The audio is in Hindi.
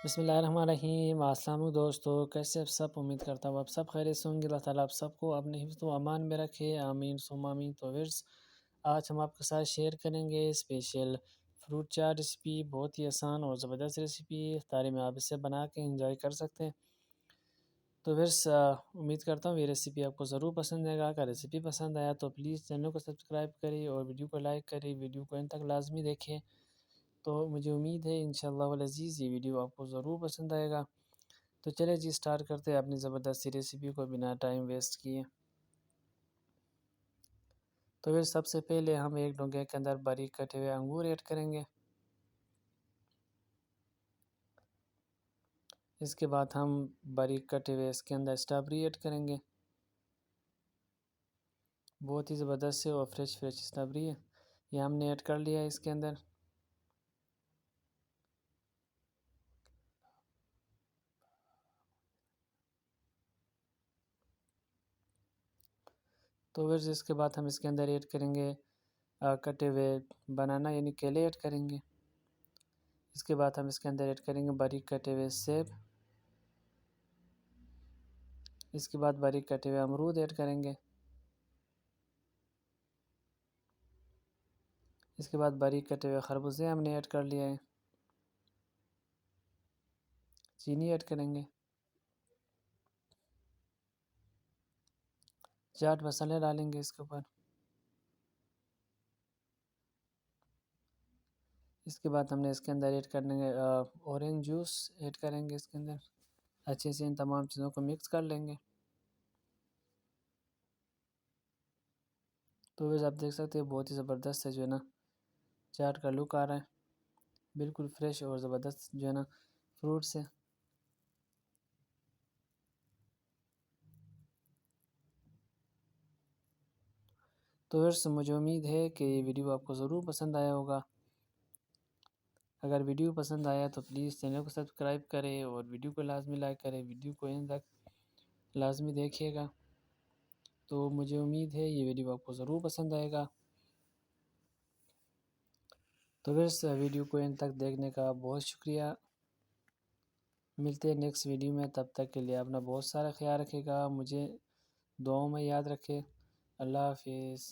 बिस्मिल्लाहिर्रहमानिर्रहीम। अस्सलाम वालेकुम दोस्तों, कैसे आप सब? उम्मीद करता हूँ आप सब खैरियत से होंगे। अल्लाह ताला आप सबको अपने हिफ्ज़ व अमान में रखे, आमीन सुम्मा आमीन। तो व्यूअर्स, आज हम आपके साथ शेयर करेंगे स्पेशल फ्रूट चाट रेसिपी। बहुत ही आसान और ज़बरदस्त रेसिपी है, इफ्तारी में आप इसे बना के इंजॉय कर सकते हैं। तो व्यूअर्स, उम्मीद करता हूँ ये रेसिपी आपको ज़रूर पसंद आएगा। अगर रेसिपी पसंद आया तो प्लीज़ चैनल को सब्सक्राइब करिए और वीडियो को लाइक करिए। वीडियो को अंत तक लाजमी देखें। तो मुझे उम्मीद है इंशाअल्लाह वल अज़ीज़ ये वीडियो आपको ज़रूर पसंद आएगा। तो चलिए जी, स्टार्ट करते हैं अपनी ज़बरदस्त सी रेसिपी को बिना टाइम वेस्ट किए। तो फिर सबसे पहले हम एक डोंगे के अंदर बारीक कटे हुए अंगूर ऐड करेंगे। इसके बाद हम बारीक कटे हुए इसके अंदर स्ट्रॉबेरी ऐड करेंगे। बहुत ही ज़बरदस्त से और फ्रेश स्ट्रॉबेरी है, ये हमने ऐड कर लिया है इसके अंदर। तो फिर इसके बाद हम इसके अंदर ऐड करेंगे कटे हुए बनाना यानी केले ऐड करेंगे। इसके बाद हम इसके अंदर ऐड करेंगे बारीक कटे हुए सेब। इसके बाद बारीक कटे हुए अमरूद ऐड करेंगे। इसके बाद बारीक कटे हुए खरबूजे हमने ऐड कर लिया है। चीनी ऐड करेंगे। चाट मसाले डालेंगे इसके ऊपर। इसके बाद हमने इसके अंदर ऐड करेंगे ऑरेंज जूस ऐड करेंगे इसके अंदर। अच्छे से इन तमाम चीज़ों को मिक्स कर लेंगे। तो वैसे आप देख सकते हैं बहुत ही ज़बरदस्त है जो है ना चाट का लुक आ रहा है, बिल्कुल फ्रेश और ज़बरदस्त जो है ना फ्रूट से। तो वैसे मुझे उम्मीद है कि ये वीडियो आपको ज़रूर पसंद आया होगा। अगर वीडियो पसंद आया तो प्लीज़ चैनल को सब्सक्राइब करें और वीडियो को लाजमी लाइक करें। वीडियो को एंड तक लाजमी देखिएगा। तो मुझे उम्मीद है ये वीडियो आपको ज़रूर पसंद आएगा। तो वैसे वीडियो को एंड तक देखने का बहुत शुक्रिया। मिलते हैं नेक्स्ट वीडियो में, तब तक के लिए अपना बहुत सारा ख्याल रखिएगा। मुझे दुआओं में याद रखें। अल्लाह हाफिज़।